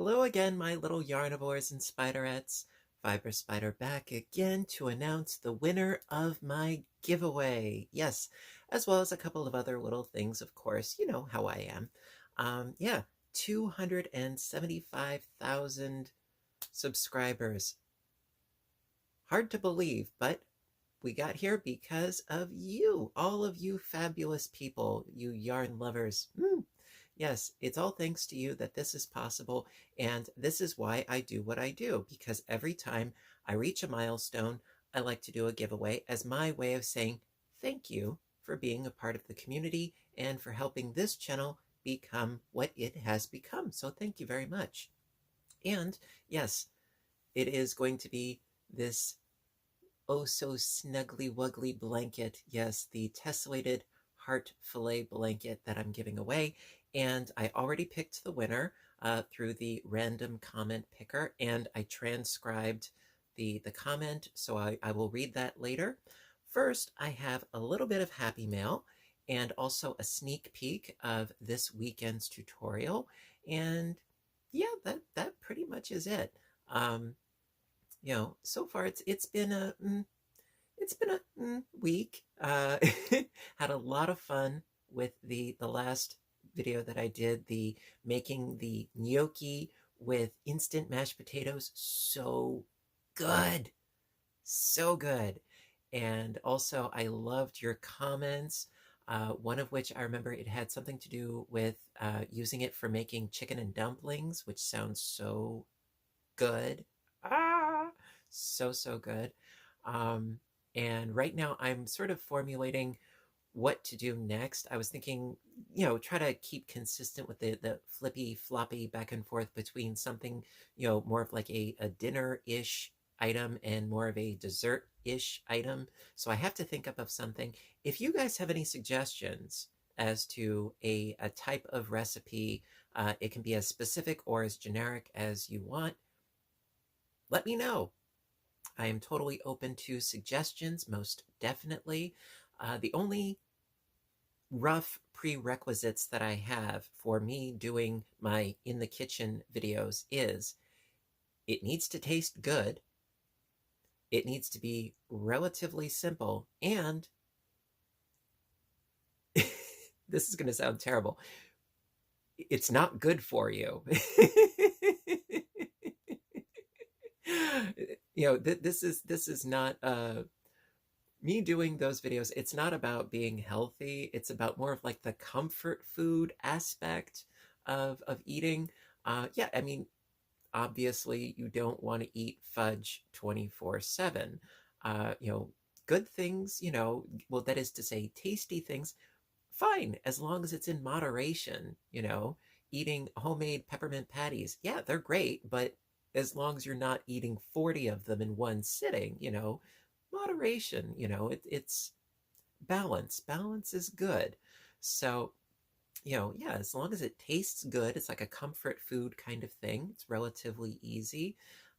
Hello again, my little yarnivores and spiderettes. Fiber Spider back again to announce the winner of my giveaway. Yes, as well as a couple of other little things, of course. You know how I am. Yeah, 275,000 subscribers. Hard to believe, but we got here because of you, all of you fabulous people, you yarn lovers. Yes, it's all thanks to you that this is possible, and this is why I do what I do, because every time I reach a milestone, I like to do a giveaway as my way of saying thank you for being a part of the community and for helping this channel become what it has become. So thank you very much. And yes, it is going to be this oh so snuggly wuggly blanket. Yes, the tessellated heart fillet blanket that I'm giving away. And I already picked the winner through the random comment picker, and I transcribed the comment, so I will read that later. First, I have a little bit of happy mail and also a sneak peek of this weekend's tutorial. And yeah, that pretty much is it. So far it's been a week. Had a lot of fun with the last video that I did, the making the gnocchi with instant mashed potatoes. So good, so good. And also I loved your comments. One of which I remember it had something to do with using it for making chicken and dumplings, which sounds so good. So good. And right now I'm sort of formulating what to do next. I was thinking, try to keep consistent with the flippy floppy back and forth between something, more of like a dinner-ish item and more of a dessert-ish item. So I have to think up of something. If you guys have any suggestions as to a type of recipe, it can be as specific or as generic as you want, let me know. I am totally open to suggestions, most definitely. The only rough prerequisites that I have for me doing my in the kitchen videos is it needs to taste good, it needs to be relatively simple, and this is going to sound terrible, it's not good for you. This is not me doing those videos. It's not about being healthy. It's about more of like the comfort food aspect of eating. Yeah, I mean, obviously you don't want to eat fudge 24/7. Good things, well, that is to say tasty things, fine, as long as it's in moderation. Eating homemade peppermint patties, yeah, they're great, but as long as you're not eating 40 of them in one sitting, moderation, it's balance. Balance is good. So, yeah, as long as it tastes good, it's like a comfort food kind of thing. It's relatively easy.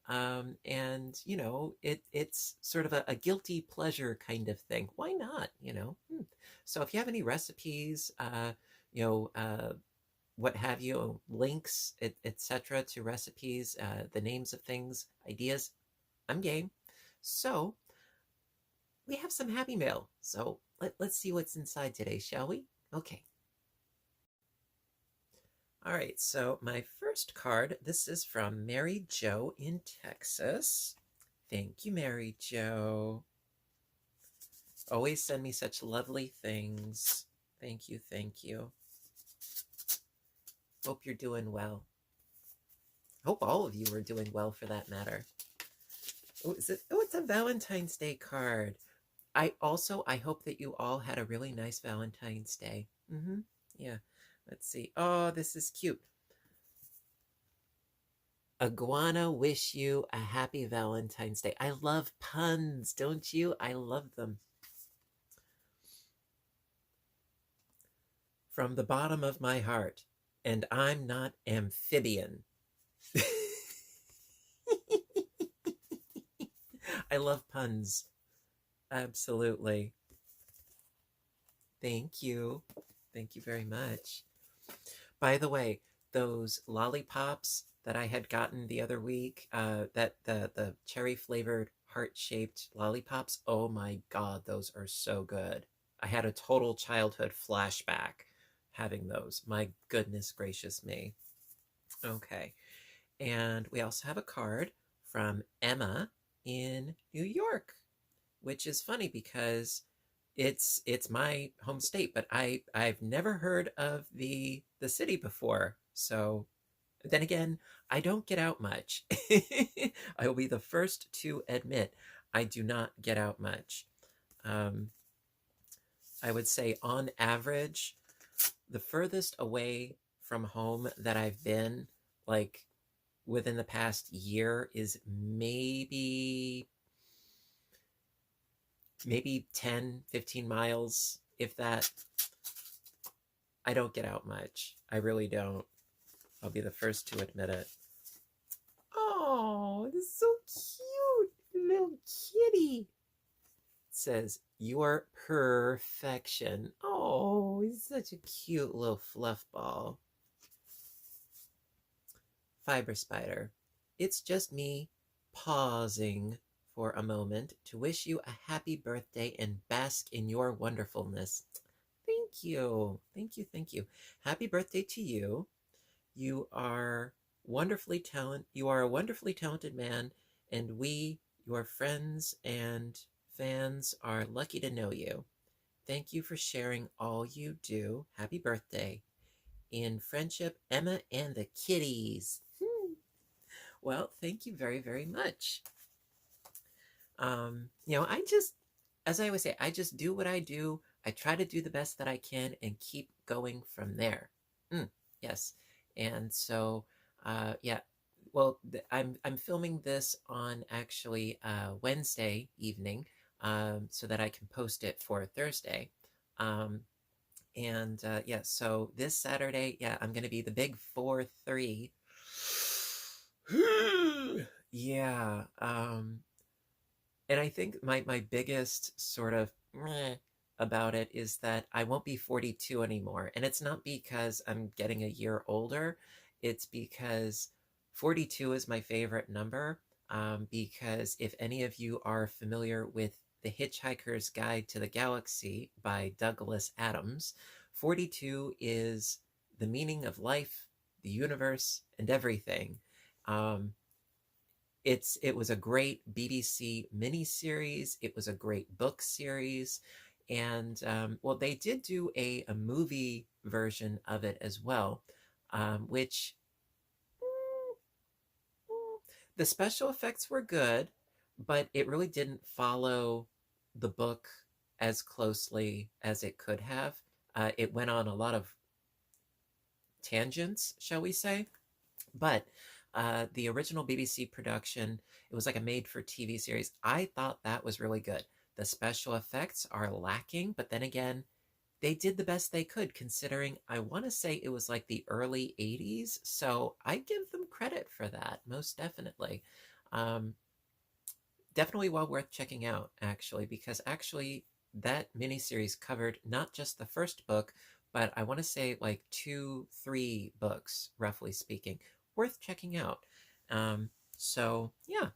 And, it's sort of a guilty pleasure kind of thing. Why not, So if you have any recipes, what have you, links, etc. to recipes, the names of things, ideas, I'm game. So we have some happy mail. So let's see what's inside today, shall we? Okay. All right, so my first card, this is from Mary Jo in Texas. Thank you, Mary Jo. Always send me such lovely things. Thank you, thank you. Hope you're doing well. Hope all of you are doing well, for that matter. Oh, it's a Valentine's Day card. I hope that you all had a really nice Valentine's Day. Yeah. Let's see. Oh, this is cute. Iguana, wish you a happy Valentine's Day. I love puns, don't you? I love them. From the bottom of my heart, and I'm not amphibian. I love puns. Absolutely. Thank you. Thank you very much. By the way, those lollipops that I had gotten the other week, that the cherry flavored heart-shaped lollipops. Oh my God, those are so good. I had a total childhood flashback having those. My goodness gracious me. Okay. And we also have a card from Emma in New York, which is funny because it's my home state, but I've never heard of the city before. So then again, I don't get out much. I will be the first to admit I do not get out much. I would say on average, the furthest away from home that I've been, like within the past year, is maybe 10, 15 miles, if that. I don't get out much. I really don't. I'll be the first to admit it. Oh, this is so cute. Little kitty. It says, "Your perfection." Oh, he's such a cute little fluff ball. Fiber Spider. It's just me pausing for a moment to wish you a happy birthday and bask in your wonderfulness. Thank you. Thank you. Thank you. Happy birthday to you. You are you are a wonderfully talented man, and we, your friends and fans, are lucky to know you. Thank you for sharing all you do. Happy birthday. In friendship, Emma and the kitties. Well, thank you very, very much. I just, as I always say, I just do what I do. I try to do the best that I can and keep going from there. Yes. And so, yeah, well, I'm filming this on actually Wednesday evening, so that I can post it for Thursday. Yeah, so this Saturday, yeah, I'm gonna be the big 4-3. Yeah. And I think my biggest sort of meh about it is that I won't be 42 anymore. And it's not because I'm getting a year older. It's because 42 is my favorite number. Because if any of you are familiar with The Hitchhiker's Guide to the Galaxy by Douglas Adams, 42 is the meaning of life, the universe, and everything. It was a great BBC miniseries. It was a great book series. And well, they did do a movie version of it as well, which the special effects were good, but it really didn't follow the book as closely as it could have. It went on a lot of tangents, shall we say. But the original BBC production, it was like a made-for-TV series. I thought that was really good. The special effects are lacking, but then again, they did the best they could, considering I want to say it was like the early 80s, so I give them credit for that, most definitely. Definitely well worth checking out, actually, because actually that miniseries covered not just the first book, but I want to say like 2-3 books, roughly speaking. Worth checking out. So yeah,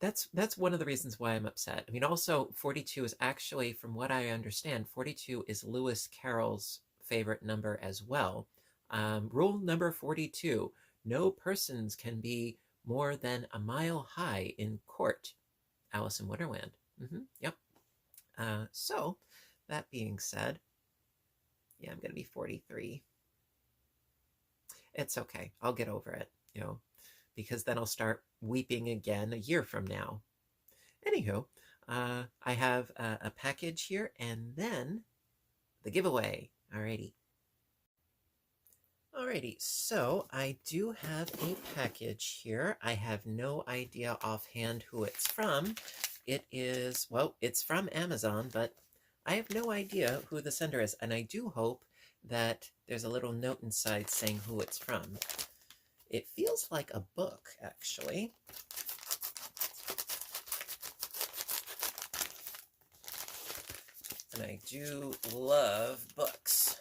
that's one of the reasons why I'm upset. I mean, also 42 is actually, from what I understand, 42 is Lewis Carroll's favorite number as well. Rule number 42: no persons can be more than a mile high in court. Alice in Wonderland. Yep. So that being said, yeah, I'm gonna be 43. It's okay. I'll get over it, because then I'll start weeping again a year from now. Anywho, I have a package here and then the giveaway. Alrighty. Alrighty, so I do have a package here. I have no idea offhand who it's from. It's from Amazon, but I have no idea who the sender is, and I do hope that there's a little note inside saying who it's from. It feels like a book, actually. And I do love books.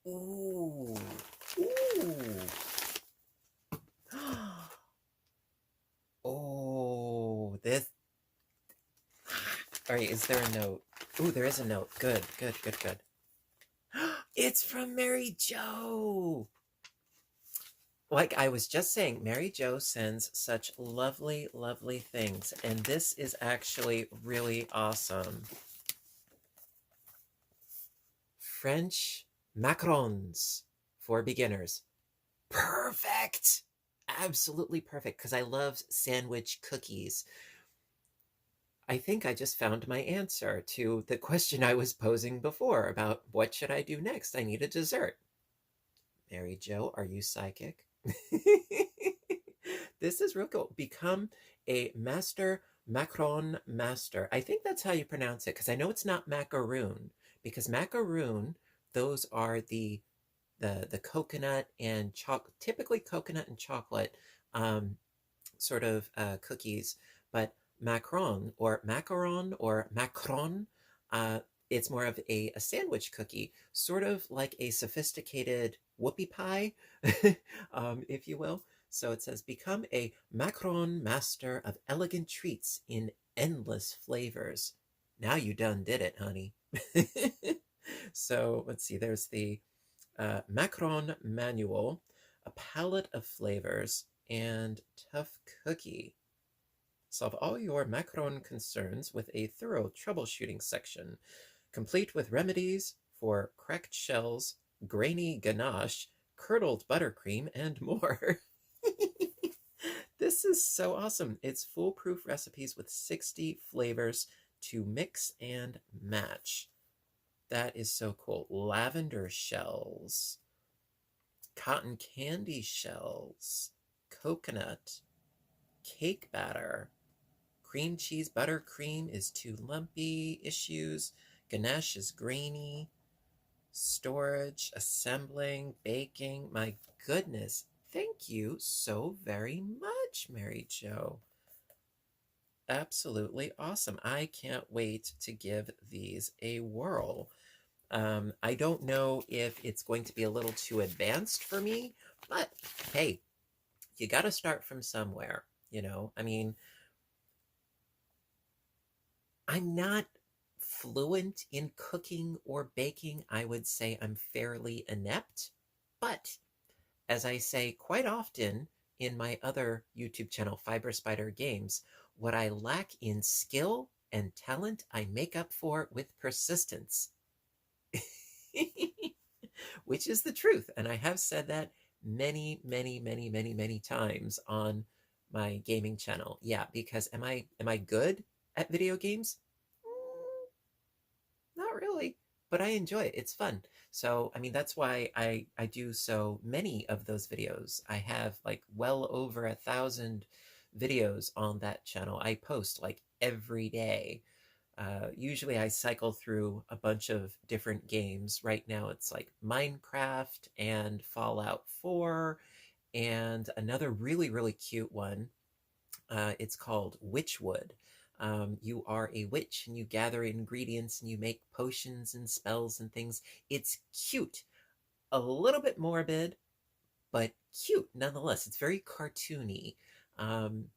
Ooh. Ooh. Oh, this. All right, is there a note? Ooh, there is a note. Good, good, good, good. It's from Mary Jo. Like I was just saying, Mary Jo sends such lovely, lovely things, and this is actually really awesome. French macarons for beginners. Perfect! Absolutely perfect, because I love sandwich cookies. I think I just found my answer to the question I was posing before about what should I do next? I need a dessert. Mary Jo, are you psychic? This is real cool. Become a master macaron master. I think that's how you pronounce it, because I know it's not macaroon, because macaroon, those are the coconut and typically coconut and chocolate sort of cookies, but macaron, uh, it's more of a sandwich cookie, sort of like a sophisticated whoopie pie, if you will. So it says, become a macaron master of elegant treats in endless flavors. Now you done did it, honey. So let's see, there's the macaron manual, a palette of flavors, and tough cookie. Solve all your macaron concerns with a thorough troubleshooting section, complete with remedies for cracked shells, grainy ganache, curdled buttercream, and more. This is so awesome. It's foolproof recipes with 60 flavors to mix and match. That is so cool. Lavender shells, cotton candy shells, coconut, cake batter, cream cheese buttercream is too lumpy issues, ganache is grainy, storage, assembling, baking. My goodness, thank you so very much, Mary Jo. Absolutely awesome. I can't wait to give these a whirl. I don't know if it's going to be a little too advanced for me, but hey, you got to start from somewhere, you know? I mean, I'm not fluent in cooking or baking. I would say I'm fairly inept, but as I say quite often in my other YouTube channel, Fiber Spider Games, what I lack in skill and talent, I make up for with persistence. Which is the truth. And I have said that many, many, many, many, many times on my gaming channel. Yeah, because am I good at video games? Not really, but I enjoy it. It's fun. So, I mean, that's why I do so many of those videos. I have like well over 1,000 videos on that channel. I post like every day. Usually I cycle through a bunch of different games. Right now it's like Minecraft and Fallout 4 and another really, really cute one. It's called Witchwood. You are a witch and you gather ingredients and you make potions and spells and things. It's cute. A little bit morbid, but cute nonetheless. It's very cartoony. Um,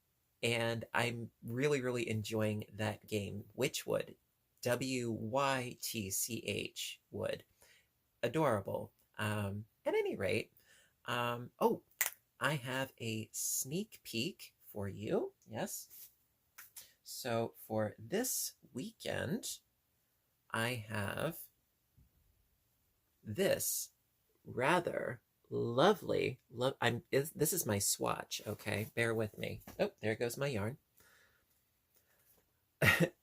and I'm really, really enjoying that game, Witchwood. Wytch Wood. Adorable. At any rate, oh, I have a sneak peek for you. Yes. So for this weekend, I have this rather lovely. This is my swatch. Okay, bear with me. Oh, there goes my yarn.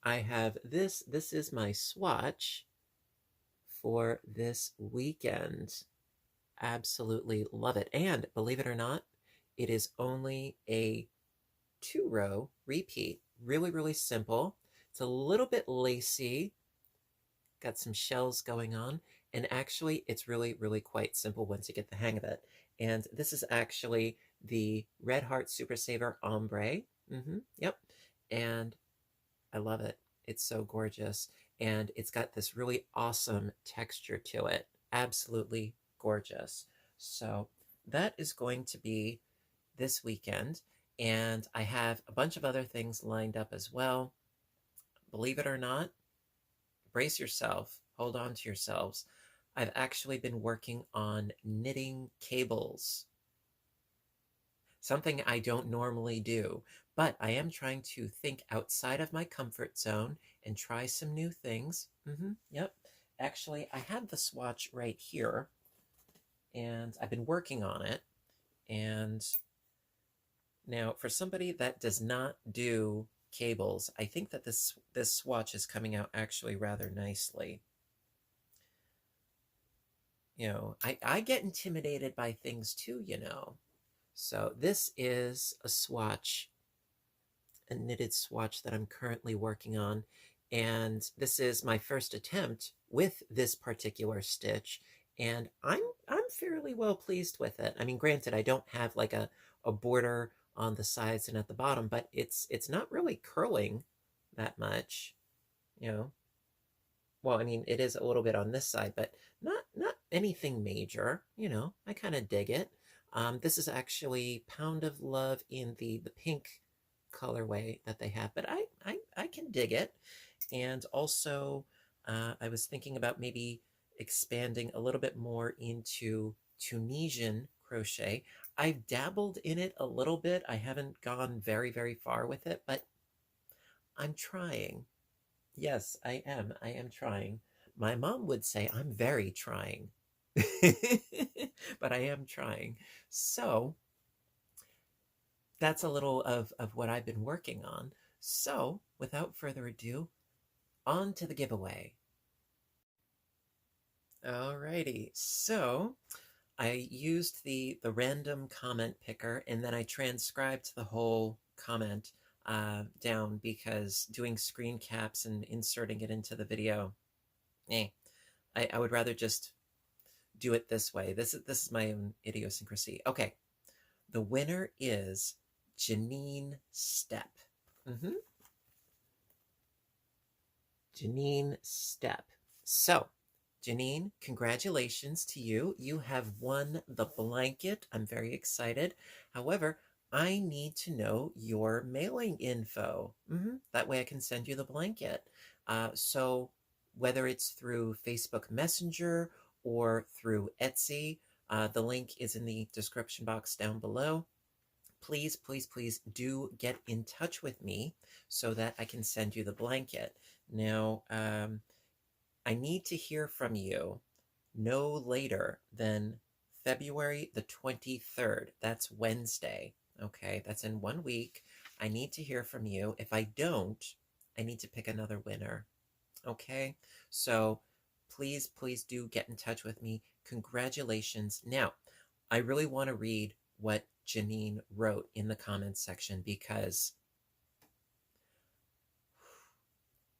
I have this. This is my swatch for this weekend. Absolutely love it. And believe it or not, it is only a 2-row repeat. Really, really simple. It's a little bit lacy. Got some shells going on. And actually, it's really, really quite simple once you get the hang of it. And this is actually the Red Heart Super Saver Ombre. Yep. And I love it. It's so gorgeous. And it's got this really awesome texture to it. Absolutely gorgeous. So that is going to be this weekend. And I have a bunch of other things lined up as well. Believe it or not, brace yourself, hold on to yourselves. I've actually been working on knitting cables, something I don't normally do, but I am trying to think outside of my comfort zone and try some new things. Yep. Actually, I have the swatch right here, and I've been working on it. And now, for somebody that does not do cables, I think that this swatch is coming out actually rather nicely. I get intimidated by things too, So this is a swatch, a knitted swatch that I'm currently working on. And this is my first attempt with this particular stitch. And I'm fairly well pleased with it. I mean, granted, I don't have like a border on the sides and at the bottom, but it's not really curling that much, you know. Well, I mean, it is a little bit on this side, but not anything major, I kind of dig it. This is actually Pound of Love in the pink colorway that they have, but I can dig it. And also, I was thinking about maybe expanding a little bit more into Tunisian crochet. I've dabbled in it a little bit. I haven't gone very, very far with it, but I'm trying. Yes, I am. I am trying. My mom would say I'm very trying, but I am trying. So that's a little of what I've been working on. So without further ado, on to the giveaway. Alrighty, so I used the random comment picker, and then I transcribed the whole comment down, because doing screen caps and inserting it into the video, I would rather just do it this way. This is my own idiosyncrasy. Okay, the winner is Janine Stepp. Janine Stepp. So, Janine, congratulations to you. You have won the blanket. I'm very excited. However, I need to know your mailing info. That way I can send you the blanket. So whether it's through Facebook Messenger or through Etsy, the link is in the description box down below. Please, please, please do get in touch with me so that I can send you the blanket. Now, I need to hear from you no later than February the 23rd. That's Wednesday. Okay, that's in 1 week. I need to hear from you. If I don't, I need to pick another winner. Okay, so please, please do get in touch with me. Congratulations. Now, I really want to read what Janine wrote in the comments section, because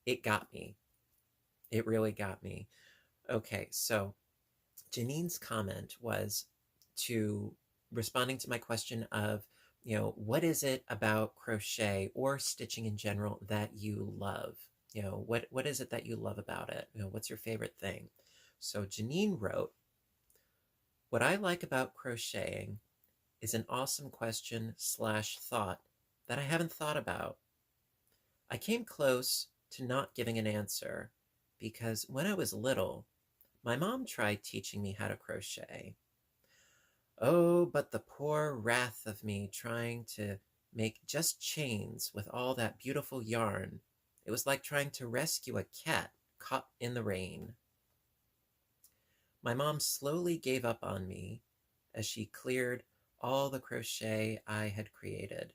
it got me. It really got me. Okay, so Janine's comment was responding to my question of, what is it about crochet or stitching in general that you love? What is it that you love about it? What's your favorite thing? So Janine wrote, what I like about crocheting is an awesome question / thought that I haven't thought about. I came close to not giving an answer because when I was little, my mom tried teaching me how to crochet. Oh, but the poor wrath of me trying to make just chains with all that beautiful yarn. It was like trying to rescue a cat caught in the rain. My mom slowly gave up on me as she cleared all the crochet I had created.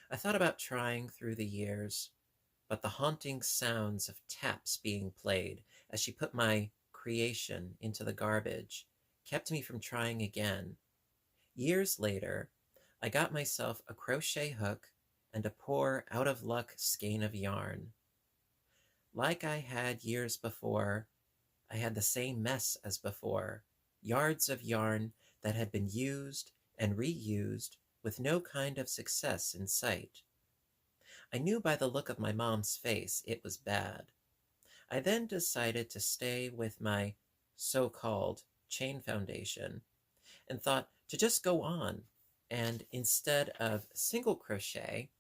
I thought about trying through the years, but the haunting sounds of taps being played as she put my creation into the garbage kept me from trying again. Years later, I got myself a crochet hook and a poor out-of-luck skein of yarn. Like I had years before, I had the same mess as before, yards of yarn that had been used and reused with no kind of success in sight. I knew by the look of my mom's face it was bad. I then decided to stay with my so-called chain foundation and thought to just go on. And instead of single crochet,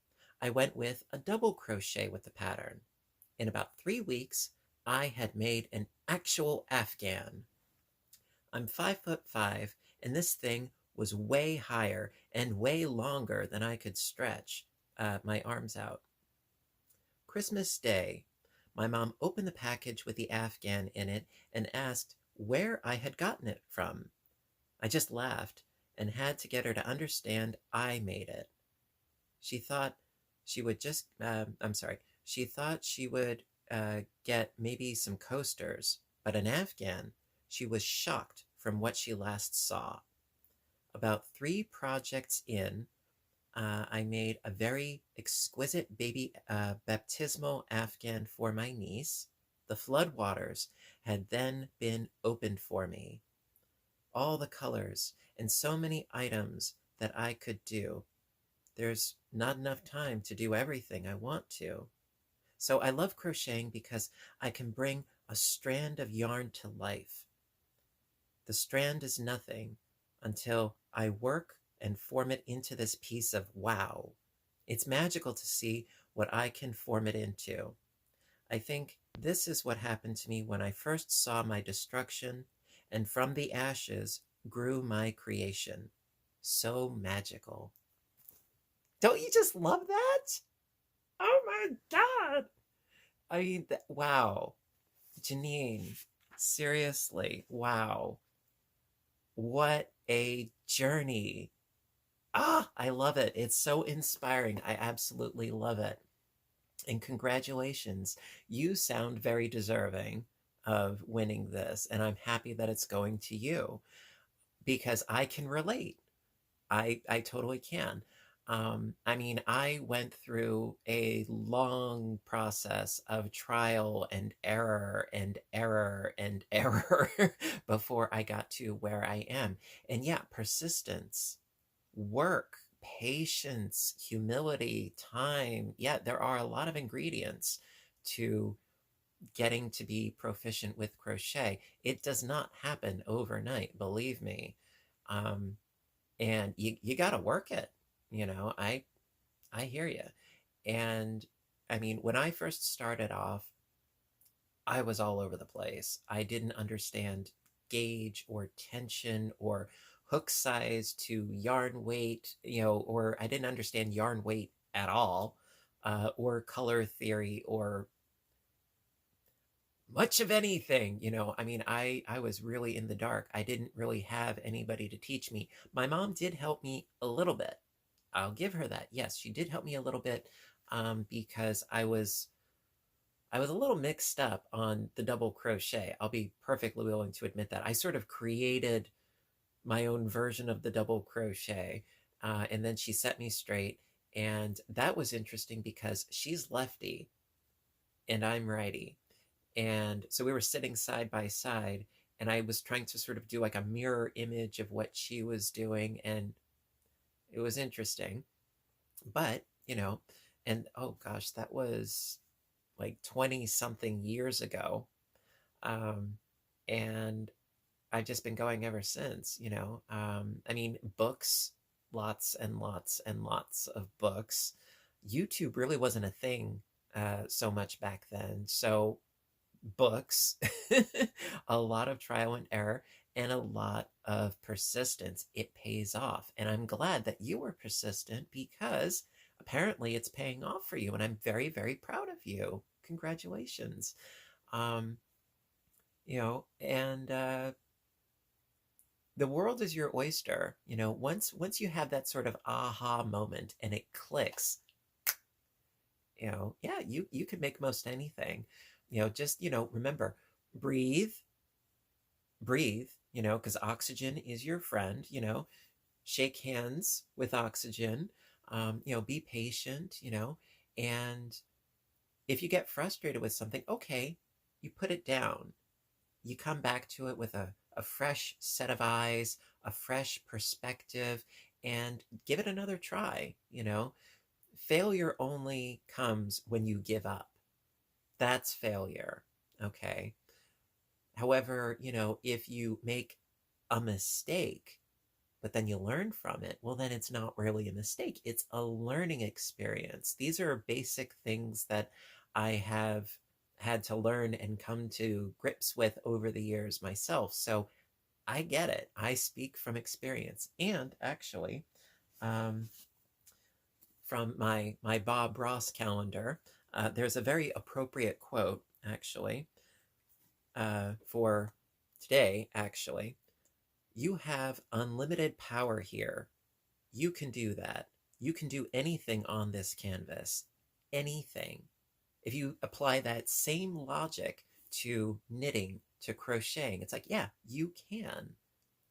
I went with a double crochet with the pattern. In about 3 weeks, I had made an actual Afghan. I'm 5'5", and this thing was way higher and way longer than I could stretch my arms out. Christmas Day, my mom opened the package with the Afghan in it and asked where I had gotten it from. I just laughed and had to get her to understand I made it. She thought she would she thought she would get maybe some coasters, but an Afghan, she was shocked from what she last saw. About 3 projects in, I made a very exquisite baby baptismal Afghan for my niece. The floodwaters had then been opened for me. All the colors and so many items that I could do. There's not enough time to do everything I want to. So I love crocheting because I can bring a strand of yarn to life. The strand is nothing until I work and form it into this piece of wow. It's magical to see what I can form it into. I think this is what happened to me when I first saw my destruction, and from the ashes grew my creation. So magical. Don't you just love that? Oh my God. I mean, wow. Janine, seriously, wow. What a journey. I love it. It's so inspiring. I absolutely love it. And congratulations. You sound very deserving of winning this, and I'm happy that it's going to you because I can relate. I totally can. I mean, I went through a long process of trial and error and error and error before I got to where I am. And yeah, persistence, work, patience, humility, time. Yeah, there are a lot of ingredients to getting to be proficient with crochet. It does not happen overnight, believe me. And you got to work it. I hear you. And I mean, when I first started off, I was all over the place. I didn't understand gauge or tension or hook size to yarn weight, or I didn't understand yarn weight at all, or color theory or much of anything. I mean, I was really in the dark. I didn't really have anybody to teach me. My mom did help me a little bit. I'll give her that. Yes, she did help me a little bit, because I was a little mixed up on the double crochet. I'll be perfectly willing to admit that. I sort of created my own version of the double crochet, and then she set me straight. And that was interesting because she's lefty and I'm righty. And so we were sitting side by side, and I was trying to sort of do like a mirror image of what she was doing. And it was interesting. But, and oh gosh, that was like 20 something years ago. And I've just been going ever since. I mean, books, lots and lots and lots of books. YouTube really wasn't a thing so much back then. So books, a lot of trial and error, and a lot of persistence. It pays off. And I'm glad that you were persistent because apparently it's paying off for you. And I'm very, very proud of you. Congratulations. And the world is your oyster. Once you have that sort of aha moment and it clicks, yeah, you can make most anything. Just, remember, breathe, because oxygen is your friend. Shake hands with oxygen. Be patient, and if you get frustrated with something, okay, you put it down. You come back to it with a fresh set of eyes, a fresh perspective, and give it another try. Failure only comes when you give up. That's failure. Okay. However, if you make a mistake, but then you learn from it, well, then it's not really a mistake. It's a learning experience. These are basic things that I have had to learn and come to grips with over the years myself. So I get it. I speak from experience. And actually, from my Bob Ross calendar, there's a very appropriate quote, actually, for today, actually. You have unlimited power here. You can do that. You can do anything on this canvas. Anything. If you apply that same logic to knitting, to crocheting, it's like, yeah, you can.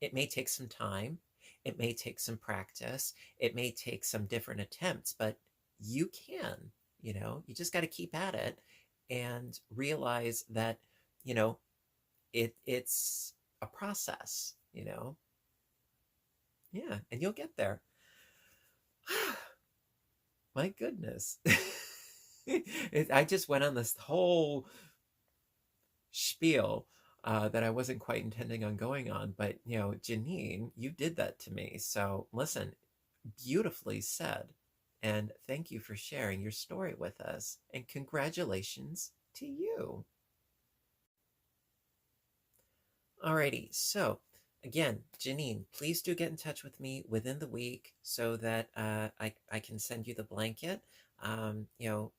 It may take some time. It may take some practice. It may take some different attempts, but you can, you just got to keep at it and realize that, it's a process, Yeah, and you'll get there. My goodness. I just went on this whole spiel that I wasn't quite intending on going on, but Janine, you did that to me. So listen, beautifully said. And thank you for sharing your story with us. And congratulations to you. Alrighty, so again, Janine, please do get in touch with me within the week so that I can send you the blanket.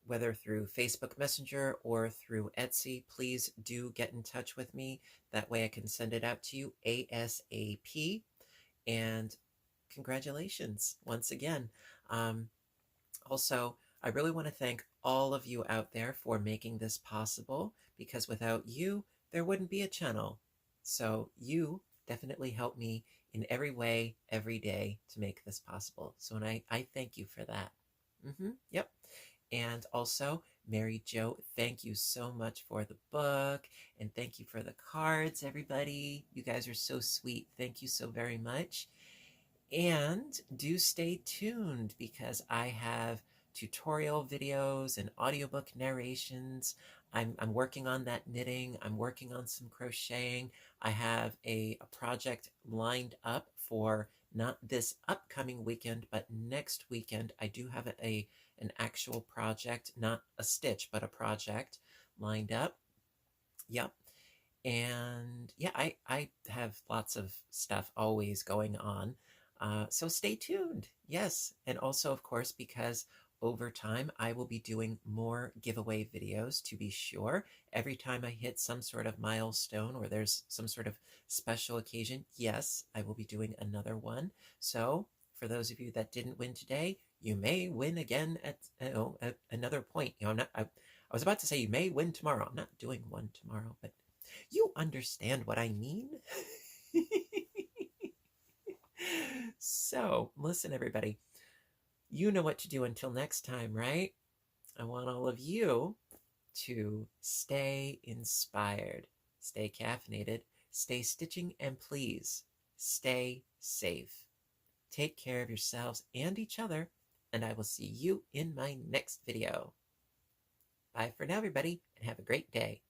Whether through Facebook Messenger or through Etsy, please do get in touch with me. That way I can send it out to you ASAP. And congratulations once again. Also, I really want to thank all of you out there for making this possible, because without you, there wouldn't be a channel. So you definitely help me in every way, every day to make this possible. So I thank you for that. Yep. And also, Mary Jo, thank you so much for the book, and thank you for the cards, everybody. You guys are so sweet. Thank you so very much. And do stay tuned, because I have tutorial videos and audiobook narrations. I'm working on that knitting. I'm working on some crocheting. I have a project lined up for not this upcoming weekend, but next weekend. I do have an actual project, not a stitch, but a project lined up. Yep. And yeah, I have lots of stuff always going on. So stay tuned. Yes. And also, of course, because over time, I will be doing more giveaway videos, to be sure. Every time I hit some sort of milestone or there's some sort of special occasion, yes, I will be doing another one. So for those of you that didn't win today, you may win again at another point. I was about to say you may win tomorrow. I'm not doing one tomorrow, but you understand what I mean? So, listen, everybody. You know what to do until next time, right? I want all of you to stay inspired, stay caffeinated, stay stitching, and please stay safe. Take care of yourselves and each other, and I will see you in my next video. Bye for now, everybody, and have a great day.